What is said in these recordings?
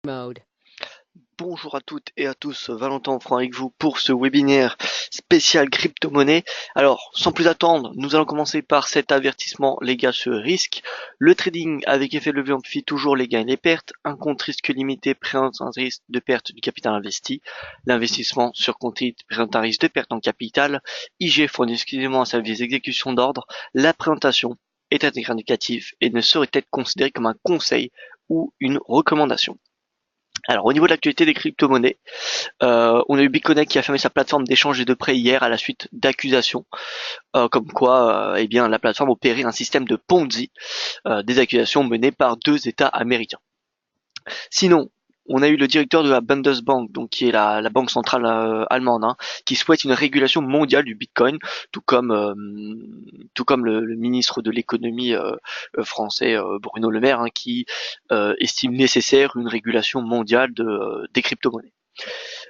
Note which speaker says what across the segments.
Speaker 1: Mode.
Speaker 2: Bonjour à toutes et à tous, Valentin Franc avec vous pour ce webinaire spécial crypto-monnaie. Alors, sans plus attendre, nous allons commencer par cet avertissement les gars sur risque. Le trading avec effet de levier amplifie toujours les gains et les pertes. Un compte risque limité présente un risque de perte du capital investi. L'investissement sur compte présente un risque de perte en capital. IG fournit exclusivement un service d'exécution d'ordre. La présentation est à titre indicatif et ne saurait être considérée comme un conseil ou une recommandation. Alors au niveau de l'actualité des crypto-monnaies, on a eu Bitcoin qui a fermé sa plateforme d'échange et de prêt hier à la suite d'accusations, comme quoi eh bien, la plateforme opérait un système de Ponzi, des accusations menées par deux États américains. Sinon, on a eu le directeur de la Bundesbank, donc qui est la banque centrale allemande, hein, qui souhaite une régulation mondiale du Bitcoin, tout comme le ministre de l'économie français Bruno Le Maire, hein, qui estime nécessaire une régulation mondiale des crypto-monnaies.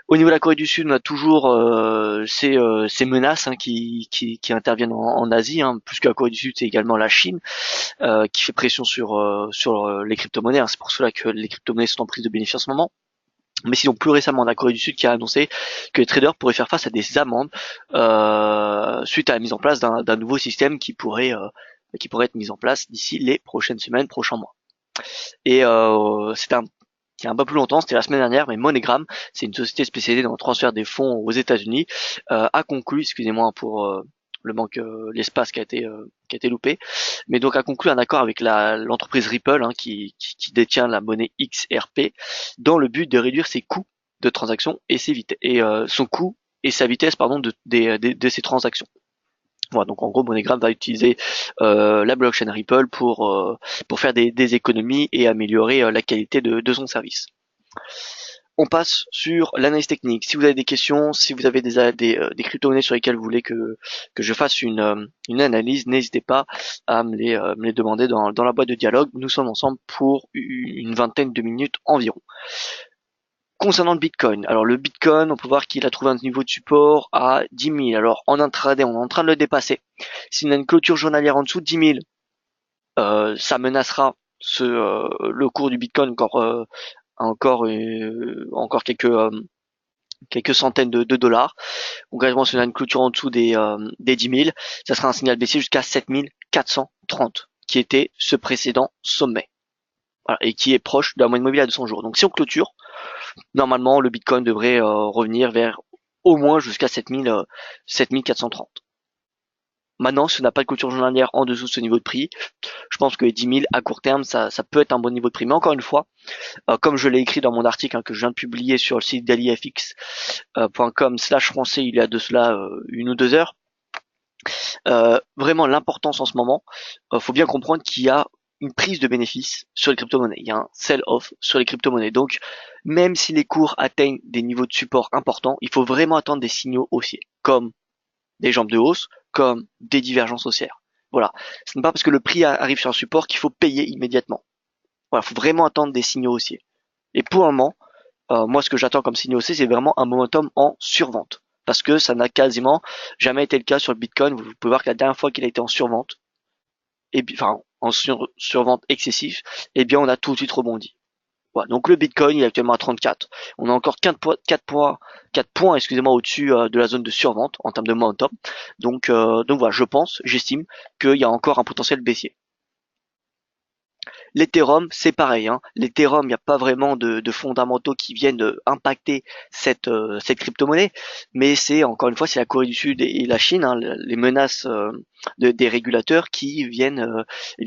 Speaker 2: Au niveau de la Corée du Sud, on a toujours ces menaces, hein, qui interviennent en Asie, hein. Plus que la Corée du Sud, c'est également la Chine qui fait pression sur les crypto-monnaies, hein. C'est pour cela que les crypto-monnaies sont en prise de bénéfice en ce moment. Mais sinon, plus récemment, la Corée du Sud qui a annoncé que les traders pourraient faire face à des amendes suite à la mise en place d'un nouveau système qui pourrait être mis en place d'ici les prochaines semaines, prochains mois. Et c'est un qui a un peu plus longtemps, c'était la semaine dernière, mais MoneyGram, c'est une société spécialisée dans le transfert des fonds aux États-Unis, a conclu, excusez-moi pour le manque, l'espace qui a été loupé, mais donc a conclu un accord avec l'entreprise Ripple, hein, qui détient la monnaie XRP, dans le but de réduire ses coûts de transaction et son coût et sa vitesse pardon de ses transactions. Voilà, donc en gros, MoneyGram va utiliser la blockchain Ripple pour faire des économies et améliorer la qualité de son service. On passe sur l'analyse technique. Si vous avez des questions, si vous avez des crypto-monnaies sur lesquelles vous voulez que je fasse une analyse, n'hésitez pas à me les demander dans la boîte de dialogue. Nous sommes ensemble pour une vingtaine de minutes environ. Concernant le Bitcoin, alors le Bitcoin, on peut voir qu'il a trouvé un niveau de support à 10 000. Alors en intraday, on est en train de le dépasser. S'il a une clôture journalière en dessous de 10 000, ça menacera le cours du Bitcoin encore quelques centaines de dollars. Concrètement, si on a une clôture en dessous des 10 000, ça sera un signal baissier jusqu'à 7 430, qui était ce précédent sommet. Voilà, et qui est proche de la moyenne mobile à 200 jours. Donc si on clôture, normalement, le Bitcoin devrait revenir vers au moins jusqu'à 7430. Maintenant, si on n'a pas de clôture journalière en dessous de ce niveau de prix, je pense que les 10 000 à court terme, ça peut être un bon niveau de prix. Mais encore une fois, comme je l'ai écrit dans mon article, hein, que je viens de publier sur le site dailyfx.com/français il y a de cela 1 ou 2 heures, vraiment l'importance en ce moment, faut bien comprendre qu'il y a une prise de bénéfice sur les crypto-monnaies. Il y a un sell-off sur les crypto-monnaies. Donc, même si les cours atteignent des niveaux de support importants, il faut vraiment attendre des signaux haussiers, comme des jambes de hausse, comme des divergences haussières. Voilà. Ce n'est pas parce que le prix arrive sur un support qu'il faut payer immédiatement. Voilà, il faut vraiment attendre des signaux haussiers. Et pour le moment, moi, ce que j'attends comme signe haussier, c'est vraiment un momentum en survente. Parce que ça n'a quasiment jamais été le cas sur le Bitcoin. Vous pouvez voir que la dernière fois qu'il a été en survente, enfin en survente excessive, eh bien on a tout de suite rebondi. Voilà, donc le Bitcoin il est actuellement à 34. On a encore 4 points excusez-moi, au-dessus de la zone de survente en termes de momentum. Donc voilà, j'estime qu'il y a encore un potentiel baissier. L'Ethereum, c'est pareil, hein. L'Ethereum, il n'y a pas vraiment de fondamentaux qui viennent impacter cette crypto-monnaie, mais c'est encore une fois, c'est la Corée du Sud et la Chine, hein, les menaces des régulateurs qui viennent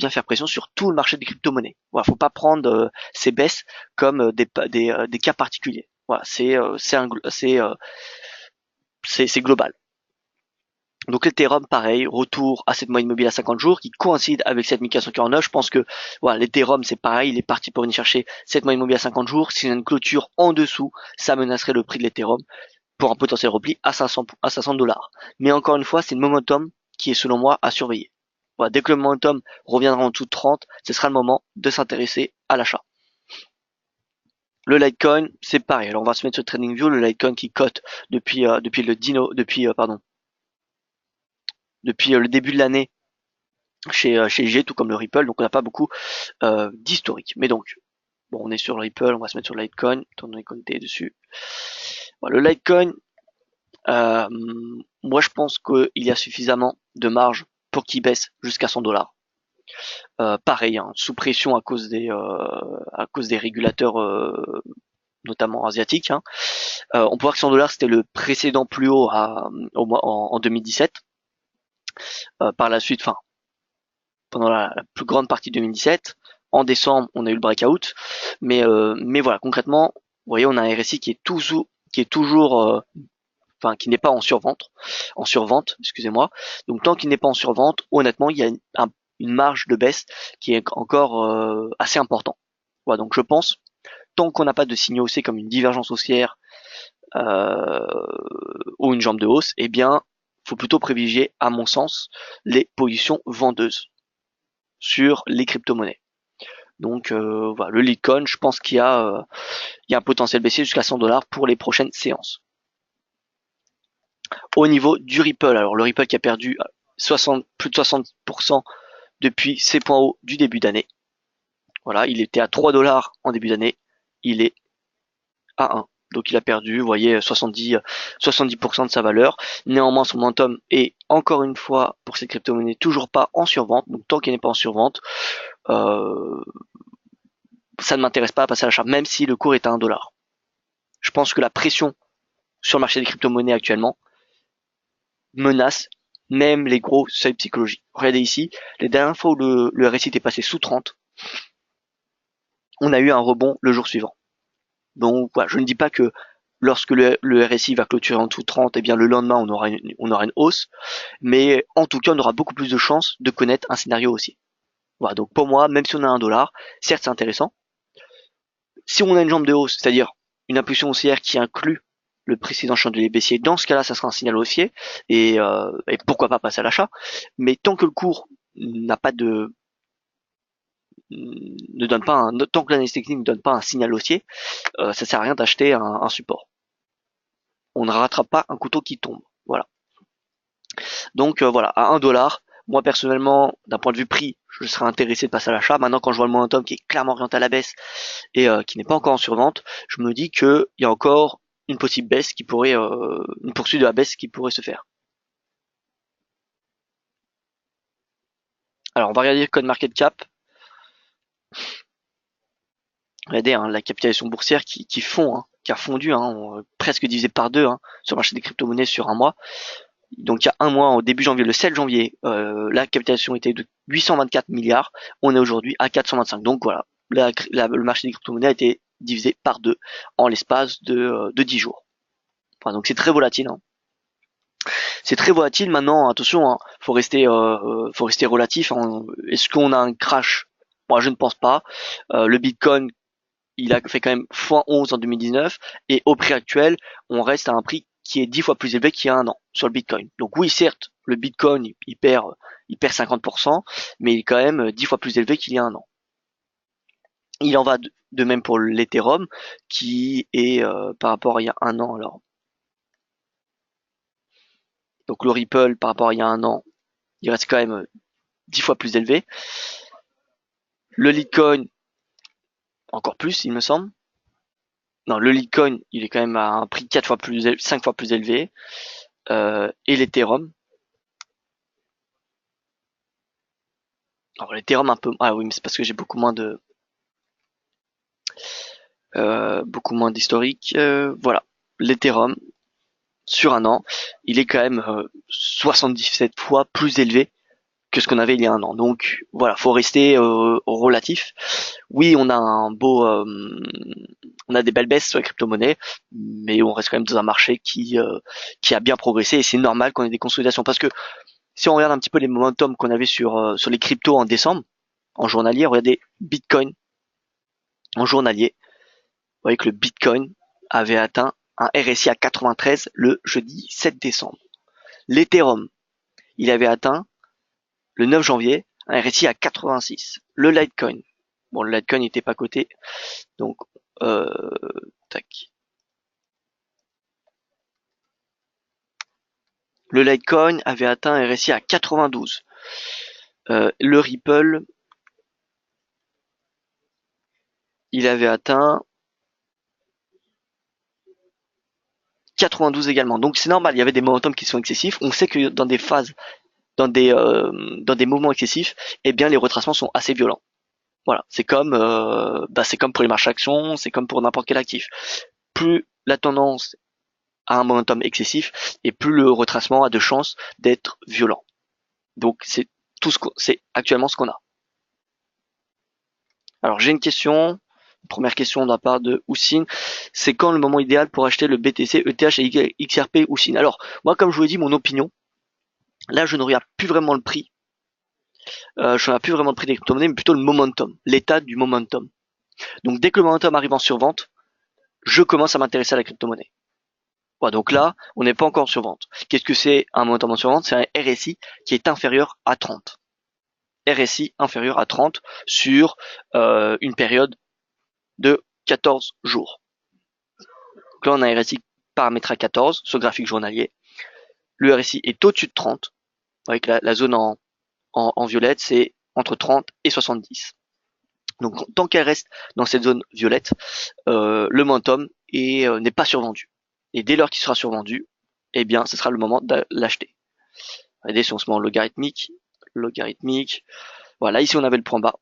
Speaker 2: faire pression sur tout le marché des crypto-monnaies. Voilà, faut pas prendre ces baisses comme des cas particuliers. Voilà, c'est global. Donc l'Ethereum, pareil, retour à cette moyenne mobile à 50 jours qui coïncide avec cette 1449. Je pense que voilà, l'Ethereum c'est pareil, il est parti pour venir chercher cette moyenne mobile à 50 jours. Si y a une clôture en dessous, ça menacerait le prix de l'Ethereum pour un potentiel repli à 500 dollars. Mais encore une fois, c'est le momentum qui est selon moi à surveiller. Voilà, dès que le momentum reviendra en dessous de 30, ce sera le moment de s'intéresser à l'achat. Le Litecoin, c'est pareil. Alors on va se mettre sur TradingView, le Litecoin qui cote depuis le début de l'année chez IG, tout comme le Ripple, donc on n'a pas beaucoup d'historique. Mais donc, Bon, on est sur le Ripple, on va se mettre sur le Litecoin, étant donné qu'on était dessus. Voilà, le Litecoin, euh, moi je pense qu'il y a suffisamment de marge pour qu'il baisse jusqu'à 100 $. Pareil, hein, sous pression à cause des régulateurs, notamment asiatiques. Hein. On peut voir que 100 $, c'était le précédent plus haut en 2017. Par la suite, enfin, pendant la plus grande partie de 2017, en décembre, on a eu le breakout. Mais voilà, concrètement, vous voyez, on a un RSI qui est toujours, enfin, qui n'est pas en survente, excusez-moi. Donc, tant qu'il n'est pas en survente, honnêtement, il y a une marge de baisse qui est encore assez important. Voilà, donc je pense, tant qu'on n'a pas de signaux haussiers comme une divergence haussière euh, ou une jambe de hausse, eh bien, faut plutôt privilégier, à mon sens, les positions vendeuses sur les crypto-monnaies. Donc voilà, le Litecoin, je pense qu'il y a un potentiel baissier jusqu'à 100 $ pour les prochaines séances. Au niveau du Ripple, alors le Ripple qui a perdu plus de 60% depuis ses points hauts du début d'année. Voilà, il était à 3 $ en début d'année, il est à 1. Donc il a perdu, vous voyez, 70% de sa valeur. Néanmoins, son momentum est encore une fois pour cette crypto-monnaie toujours pas en survente. Donc tant qu'il n'est pas en survente, euh, ça ne m'intéresse pas à passer à l'achat, même si le cours est à 1 $. Je pense que la pression sur le marché des crypto-monnaies actuellement menace même les gros seuils psychologiques. Regardez ici, les dernières fois où le RSI était passé sous 30, on a eu un rebond le jour suivant. Donc voilà, je ne dis pas que lorsque le RSI va clôturer en dessous de 30, eh bien le lendemain on aura une hausse, mais en tout cas on aura beaucoup plus de chances de connaître un scénario haussier. Voilà, donc pour moi, même si on a 1 $, certes c'est intéressant. Si on a une jambe de hausse, c'est-à-dire une impulsion haussière qui inclut le précédent chandelier baissier, dans ce cas-là, ça sera un signal haussier et pourquoi pas passer à l'achat. Mais tant que le cours n'a pas de ne donne pas tant que l'analyse technique ne donne pas un signal haussier, ça sert à rien d'acheter un support. On ne rattrape pas un couteau qui tombe. Voilà. Donc voilà, à 1 $, moi personnellement, d'un point de vue prix, je serais intéressé de passer à l'achat. Maintenant, quand je vois le momentum qui est clairement orienté à la baisse et qui n'est pas encore en survente, je me dis qu'il y a encore une possible baisse qui pourrait, une poursuite de la baisse qui pourrait se faire. Alors on va regarder le code market cap. Regardez hein, la capitalisation boursière qui fond, hein, qui a fondu, hein, presque divisé par deux hein, sur le marché des crypto-monnaies sur un mois. Donc il y a un mois, au début janvier, le 7 janvier, la capitalisation était de 824 milliards. On est aujourd'hui à 425. Donc voilà, le marché des crypto-monnaies a été divisé par deux en l'espace de 10 jours. Enfin, donc c'est très volatile. Hein. C'est très volatile maintenant. Attention, hein, faut rester relatif. Hein. Est-ce qu'on a un crash? Moi, je ne pense pas. Le Bitcoin, il a fait quand même x11 en 2019 et au prix actuel, on reste à un prix qui est 10 fois plus élevé qu'il y a un an sur le Bitcoin. Donc oui, certes, le Bitcoin, il perd 50%, mais il est quand même 10 fois plus élevé qu'il y a un an. Il en va de même pour l'Ethereum, qui est par rapport à il y a un an, alors. Donc le Ripple, par rapport à il y a un an, il reste quand même 10 fois plus élevé. Le Litecoin, encore plus, il me semble. Non, le Litecoin, il est quand même à un prix 4 fois plus élevé, 5 fois plus élevé. Et l'Ethereum. Alors l'Ethereum un peu. Ah oui, mais c'est parce que j'ai beaucoup moins d'historique. Voilà. L'Ethereum, sur un an, il est quand même 77 fois plus élevé que ce qu'on avait il y a un an. Donc voilà, faut rester relatif. Oui, on a des belles baisses sur les crypto-monnaies, mais on reste quand même dans un marché qui a bien progressé et c'est normal qu'on ait des consolidations parce que si on regarde un petit peu les momentum qu'on avait sur les cryptos en décembre, en journalier, regardez Bitcoin en journalier. Vous voyez que le Bitcoin avait atteint un RSI à 93 le jeudi 7 décembre. L'Ethereum, il avait atteint le 9 janvier un RSI à 86. Le Litecoin, bon le Litecoin n'était pas coté, donc euh, tac. Le Litecoin avait atteint un RSI à 92. Le Ripple, il avait atteint 92 également. Donc c'est normal, il y avait des momentum qui sont excessifs. On sait que dans des phases, dans des mouvements excessifs, eh bien les retracements sont assez violents. Voilà, c'est comme pour les marches actions, c'est comme pour n'importe quel actif. Plus la tendance a un momentum excessif, et plus le retracement a de chances d'être violent. Donc c'est actuellement ce qu'on a. Alors j'ai une question, première question de la part de Houssine, c'est quand le moment idéal pour acheter le BTC, ETH et XRP Houssine? Alors moi comme je vous l'ai dit, mon opinion, là je ne regarde plus vraiment le prix, je ne regarde plus vraiment le prix des crypto-monnaies, mais plutôt le momentum, l'état du momentum. Donc dès que le momentum arrive en survente, je commence à m'intéresser à la crypto-monnaie. Voilà, donc là, on n'est pas encore en survente. Qu'est-ce que c'est un momentum en survente? C'est un RSI qui est inférieur à 30. RSI inférieur à 30 sur une période de 14 jours. Donc là, on a un RSI paramétré à 14, ce graphique journalier. Le RSI est au-dessus de 30, avec la zone en violette, c'est entre 30 et 70. Donc tant qu'elle reste dans cette zone violette, le momentum n'est pas survendu. Et dès lors qu'il sera survendu, eh bien, ce sera le moment de l'acheter. Regardez si on se met en logarithmique, voilà, ici on avait le point bas.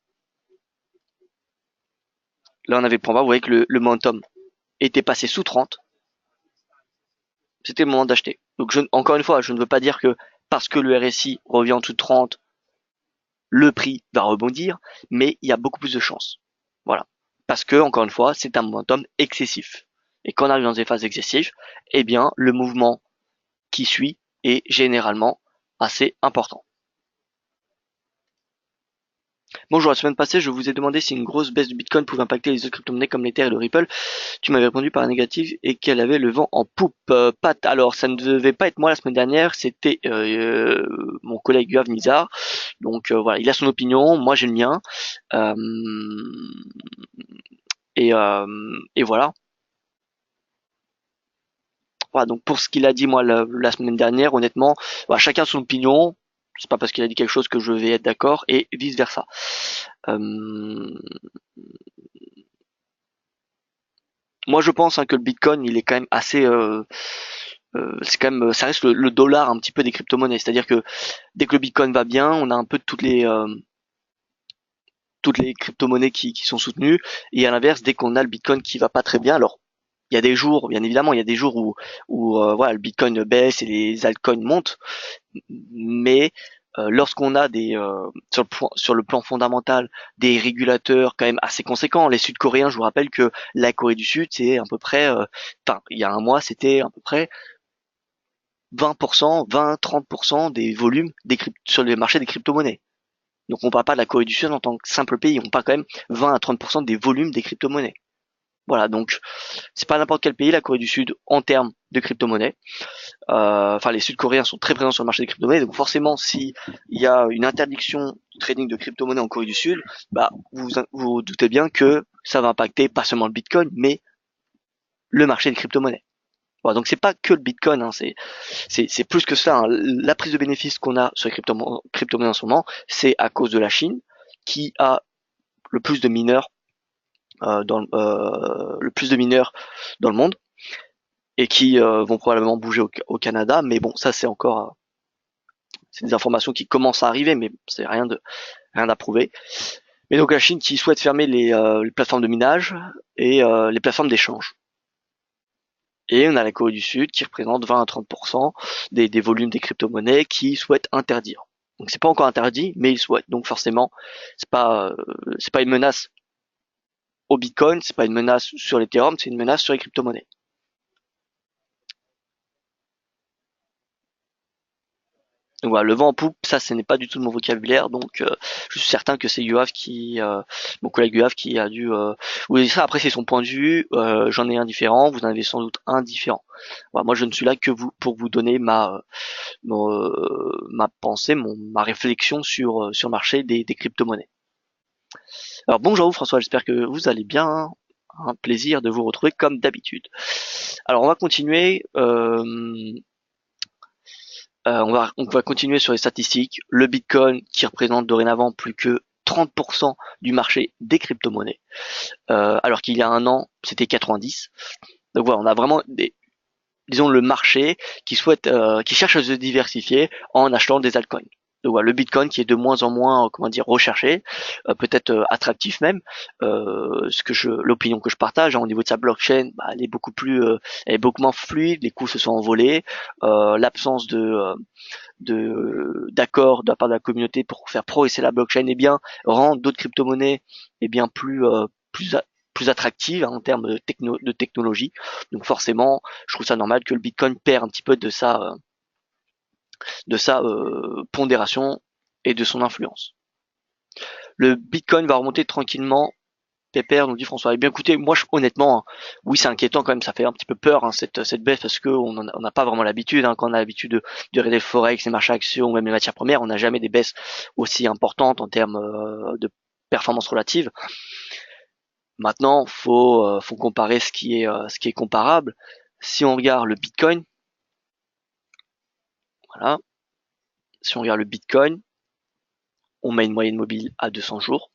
Speaker 2: Là on avait le point bas, vous voyez que le momentum était passé sous 30. C'était le moment d'acheter. Donc encore une fois, je ne veux pas dire que parce que le RSI revient en dessous de 30, le prix va rebondir, mais il y a beaucoup plus de chances. Voilà. Parce que, encore une fois, c'est un momentum excessif. Et quand on arrive dans des phases excessives, eh bien, le mouvement qui suit est généralement assez important. Bonjour, la semaine passée, je vous ai demandé si une grosse baisse du Bitcoin pouvait impacter les autres crypto-monnaies comme l'Ether et le Ripple. Tu m'avais répondu par un négatif et qu'elle avait le vent en poupe. Pat, alors ça ne devait pas être moi la semaine dernière, c'était mon collègue Yuav Nizar. Donc voilà, il a son opinion, moi j'ai le mien. Euh, et voilà. Voilà, donc pour ce qu'il a dit moi la semaine dernière, honnêtement, voilà, chacun son opinion. C'est pas parce qu'il a dit quelque chose que je vais être d'accord et vice versa. Moi je pense que le Bitcoin il est quand même assez c'est quand même ça reste le dollar un petit peu des crypto-monnaies, c'est-à-dire que dès que le Bitcoin va bien, on a un peu toutes les crypto-monnaies qui sont soutenues, et à l'inverse dès qu'on a le Bitcoin qui va pas très bien, alors il y a des jours, bien évidemment, il y a des jours où voilà, le Bitcoin baisse et les altcoins montent, mais lorsqu'on a sur le plan fondamental des régulateurs quand même assez conséquents, les Sud-Coréens, je vous rappelle que la Corée du Sud, c'est à peu près, il y a un mois, c'était à peu près 20%, 20-30% des volumes sur les marchés des crypto-monnaies. Donc on parle pas de la Corée du Sud en tant que simple pays, on parle quand même 20 à 30% des volumes des crypto-monnaies. Voilà, donc c'est pas n'importe quel pays, la Corée du Sud, en termes de crypto-monnaie. Enfin, les Sud-Coréens sont très présents sur le marché des crypto-monnaies, donc forcément, si il y a une interdiction de trading de crypto-monnaies en Corée du Sud, bah vous doutez bien que ça va impacter pas seulement le Bitcoin, mais le marché des crypto-monnaies. Voilà, donc c'est pas que le Bitcoin, hein, c'est plus que ça, hein. La prise de bénéfice qu'on a sur les crypto-monnaies en ce moment, c'est à cause de la Chine qui a le plus de mineurs le plus de mineurs dans le monde et qui vont probablement bouger au Canada, mais bon, ça c'est encore c'est des informations qui commencent à arriver, mais c'est rien d'approuvé. Mais donc la Chine qui souhaite fermer les plateformes de minage et les plateformes d'échange. Et on a la Corée du Sud qui représente 20 à 30% des volumes des crypto-monnaies qui souhaitent interdire. Donc c'est pas encore interdit, mais ils souhaitent. Donc forcément, c'est pas une menace au Bitcoin, c'est pas une menace sur l'Ethereum, c'est une menace sur les crypto-monnaies. Donc voilà, le vent en poupe, ça ce n'est pas du tout de mon vocabulaire, donc je suis certain que c'est Yoav mon collègue Yoav qui a dû vous dire ça. Après c'est son point de vue, j'en ai un différent, vous en avez sans doute un différent. Voilà, moi je ne suis là que pour vous donner ma pensée, ma réflexion sur le marché des crypto-monnaies. Alors bonjour vous François, j'espère que vous allez bien. Un plaisir de vous retrouver comme d'habitude. Alors on va continuer. On va continuer sur les statistiques. Le Bitcoin qui représente dorénavant plus que 30% du marché des crypto-monnaies, alors qu'il y a un an, c'était 90. Donc voilà, on a vraiment disons le marché qui souhaite, qui cherche à se diversifier en achetant des altcoins. Donc voilà, le Bitcoin qui est de moins en moins, comment dire, recherché, peut-être attractif même. L'opinion que je partage, hein, au niveau de sa blockchain, bah, elle est beaucoup moins fluide, les coûts se sont envolés, l'absence d'accord de la part de la communauté pour faire progresser la blockchain, eh bien rend d'autres crypto-monnaies eh bien plus attractives, hein, en termes de technologie. Donc forcément, je trouve ça normal que le Bitcoin perd un petit peu de sa pondération et de son influence. Le Bitcoin va remonter tranquillement. Pépère, nous dit François. Eh bien écoutez, moi honnêtement, hein, oui c'est inquiétant quand même, ça fait un petit peu peur, hein, cette baisse, parce que on n'a pas vraiment l'habitude, hein, quand on a l'habitude de regarder le forex, les marchés actions ou même les matières premières, on n'a jamais des baisses aussi importantes en termes de performance relative. Maintenant, faut comparer ce qui est comparable. Si on regarde le Bitcoin, voilà, si on regarde le Bitcoin, on met une moyenne mobile à 200 jours.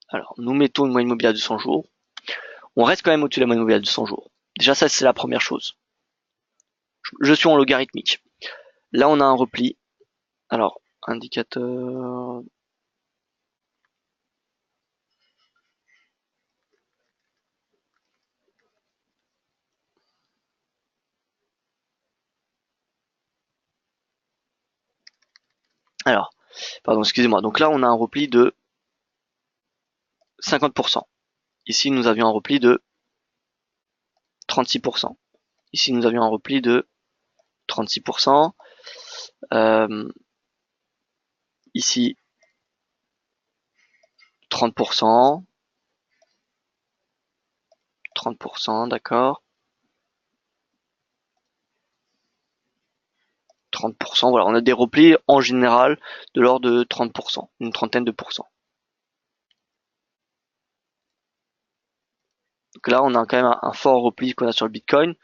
Speaker 2: Alors, nous mettons une moyenne mobile à 200 jours. On reste quand même au-dessus de la moyenne mobile à 200 jours. Déjà, ça, c'est la première chose. Je suis en logarithmique. Là, on a un repli. Alors, indicateur. Alors, pardon, excusez-moi. Donc là, on a un repli de 50%. Ici, nous avions un repli de 36%. Ici, nous avions un repli de 36%. Ici, 30%. 30%, d'accord. 30%, voilà, on a des replis en général de l'ordre de 30%, une trentaine de pourcents. Donc là, on a quand même un fort repli qu'on a sur le Bitcoin.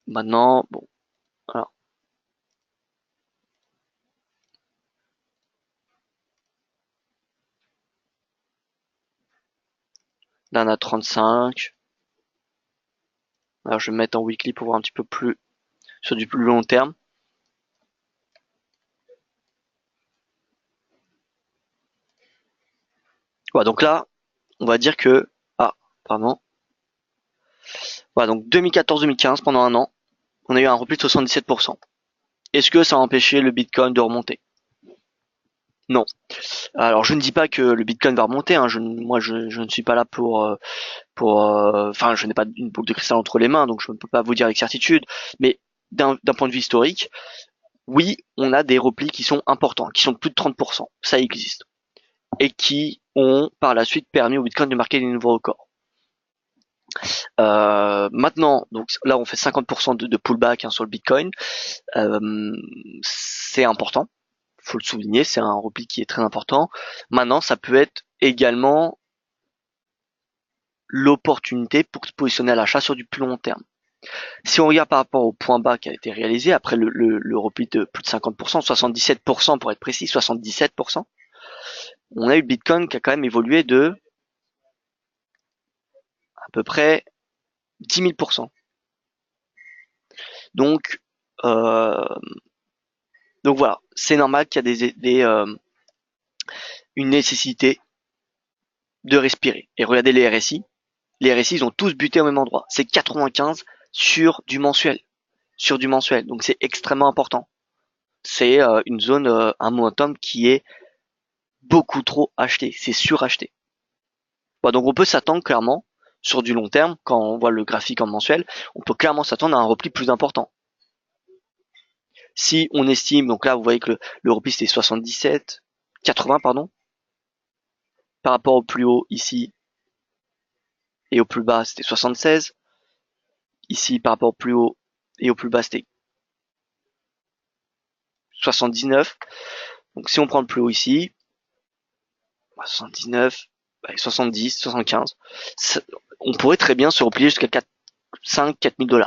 Speaker 2: Maintenant, bon, voilà. Là, on a 35. Alors, je vais me mettre en weekly pour voir un petit peu plus sur du plus long terme. Voilà, donc là, on va dire que, ah, pardon. Voilà, donc 2014-2015, pendant un an, on a eu un repli de 77%. Est-ce que ça a empêché le Bitcoin de remonter? Non. Alors, je ne dis pas que le Bitcoin va remonter, hein. Moi, je ne suis pas là enfin, je n'ai pas une boule de cristal entre les mains, donc je ne peux pas vous dire avec certitude. Mais d'un point de vue historique, oui, on a des replis qui sont importants, qui sont de plus de 30%. Ça existe. Et qui ont par la suite permis au Bitcoin de marquer des nouveaux records. Maintenant, donc là on fait 50% de pullback, hein, sur le Bitcoin. C'est important, faut le souligner, c'est un repli qui est très important. Maintenant, ça peut être également l'opportunité pour se positionner à l'achat sur du plus long terme. Si on regarde par rapport au point bas qui a été réalisé après le repli de plus de 50%, 77% pour être précis, 77%, on a eu le Bitcoin qui a quand même évolué de à peu près 10 000%. Donc, euh, donc voilà, c'est normal qu'il y a une nécessité de respirer. Et regardez les RSI. Les RSI, ils ont tous buté au même endroit. C'est 95 sur du mensuel. Sur du mensuel. Donc c'est extrêmement important. C'est une zone, un momentum qui est beaucoup trop acheté. C'est suracheté. Voilà, donc on peut s'attendre clairement, sur du long terme, quand on voit le graphique en mensuel, on peut clairement s'attendre à un repli plus important. Si on estime, donc là vous voyez que le repli c'était 77, 80 pardon, par rapport au plus haut ici et au plus bas c'était 76, ici par rapport au plus haut et au plus bas c'était 79. Donc si on prend le plus haut ici, 79, 70, 75, on pourrait très bien se replier jusqu'à 4 000 $.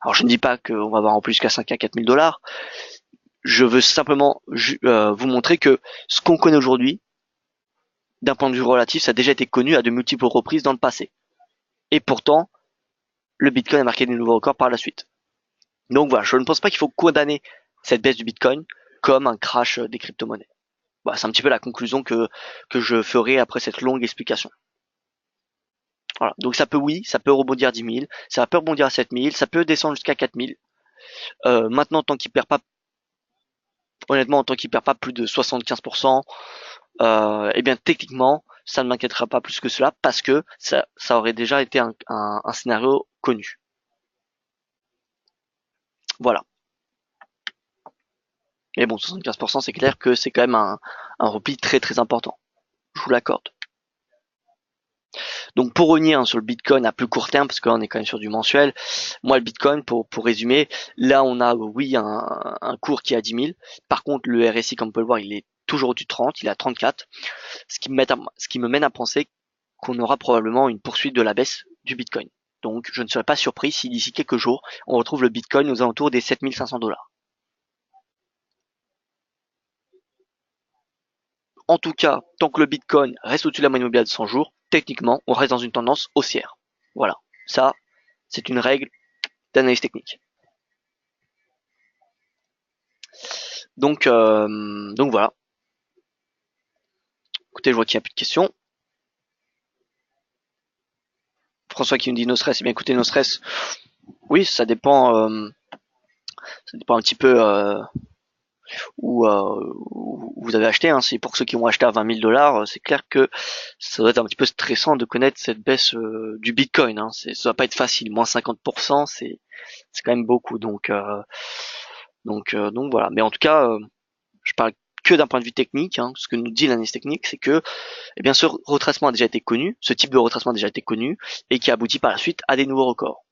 Speaker 2: Alors je ne dis pas qu'on va avoir en plus jusqu'à 5 à 4 000 $. Je veux simplement vous montrer que ce qu'on connaît aujourd'hui, d'un point de vue relatif, ça a déjà été connu à de multiples reprises dans le passé. Et pourtant, le Bitcoin a marqué des nouveaux records par la suite. Donc voilà, je ne pense pas qu'il faut condamner cette baisse du Bitcoin comme un crash des crypto-monnaies. Voilà, c'est un petit peu la conclusion que je ferai après cette longue explication. Voilà, donc ça peut rebondir à 10 000, ça peut rebondir à 7 000, ça peut descendre jusqu'à 4 000. Maintenant, tant qu'il perd pas, honnêtement, tant qu'il perd pas plus de 75%, eh bien techniquement, ça ne m'inquiétera pas plus que cela parce que ça aurait déjà été un scénario connu. Voilà. Mais bon, 75%, c'est clair que c'est quand même un repli très très important. Je vous l'accorde. Donc pour revenir sur le Bitcoin à plus court terme, parce qu'on est quand même sur du mensuel, moi le Bitcoin, pour résumer, là on a oui un cours qui est à 10 000. Par contre le RSI, comme on peut le voir, il est toujours au-dessus de 30, il est à 34, ce qui me mène à penser qu'on aura probablement une poursuite de la baisse du Bitcoin. Donc je ne serais pas surpris si d'ici quelques jours, on retrouve le Bitcoin aux alentours des 7 500 $. En tout cas, tant que le Bitcoin reste au-dessus de la moyenne mobile de 100 jours, techniquement, on reste dans une tendance haussière. Voilà. Ça, c'est une règle d'analyse technique. Donc voilà. Écoutez, je vois qu'il n'y a plus de questions. François qui nous dit no stress. Eh bien, écoutez, no stress. Oui, ça dépend un petit peu où vous avez acheté. Hein. C'est pour ceux qui ont acheté à 20 000 $, c'est clair que ça doit être un petit peu stressant de connaître cette baisse du Bitcoin. Hein. Ça doit pas être facile. Moins 50%, c'est quand même beaucoup. Donc voilà. Mais en tout cas, je parle que d'un point de vue technique. Hein. Ce que nous dit l'analyse technique, c'est que eh bien, ce retracement a déjà été connu, ce type de retracement a déjà été connu, et qui aboutit par la suite à des nouveaux records.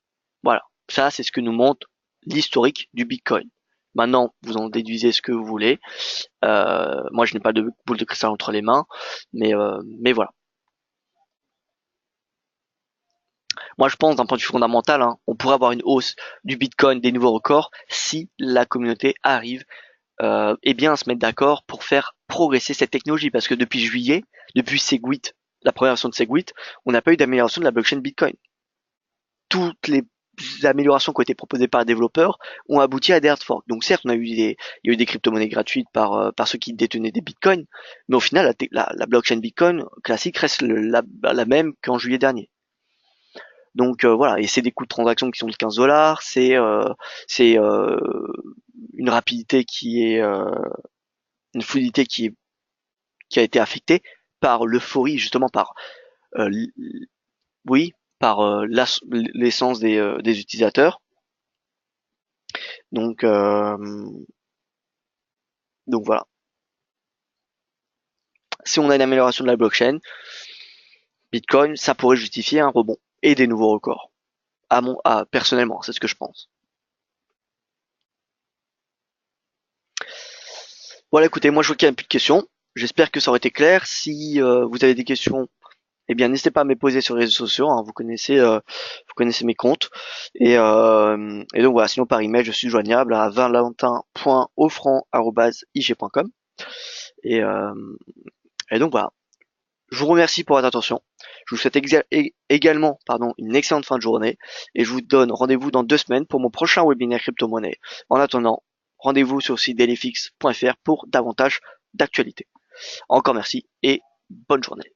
Speaker 2: Voilà. Ça, c'est ce que nous montre l'historique du Bitcoin. Maintenant, vous en déduisez ce que vous voulez. Moi, je n'ai pas de boule de cristal entre les mains, mais voilà. Moi, je pense d'un point de vue fondamental, hein, on pourrait avoir une hausse du Bitcoin, des nouveaux records, si la communauté arrive eh bien à se mettre d'accord pour faire progresser cette technologie. Parce que depuis juillet, depuis Segwit, la première version de Segwit, on n'a pas eu d'amélioration de la blockchain Bitcoin. Toutes les améliorations qui ont été proposées par les développeurs ont abouti à des hard forks. Donc certes, il y a eu des crypto-monnaies gratuites par ceux qui détenaient des bitcoins, mais au final, la blockchain Bitcoin classique reste la même qu'en juillet dernier. Donc voilà, et c'est des coûts de transaction qui sont de 15 $, c'est une rapidité qui est une fluidité qui a été affectée par l'euphorie, justement par euh, oui, par l'essence des utilisateurs. Donc voilà. Si on a une amélioration de la blockchain, Bitcoin, ça pourrait justifier un rebond et des nouveaux records. Personnellement, c'est ce que je pense. Voilà, écoutez, moi je vois qu'il n'y a plus de questions. J'espère que ça aurait été clair. Si vous avez des questions, eh bien n'hésitez pas à me les poser sur les réseaux sociaux. Hein. Vous connaissez mes comptes. Et donc voilà, sinon par email, je suis joignable à valentin.offrand@ig.com. Et, euh, et donc voilà. Je vous remercie pour votre attention. Je vous souhaite également une excellente fin de journée et je vous donne rendez-vous dans 2 semaines pour mon prochain webinaire crypto-monnaie. En attendant, rendez-vous sur le site dailyfix.fr pour davantage d'actualités. Encore merci et bonne journée.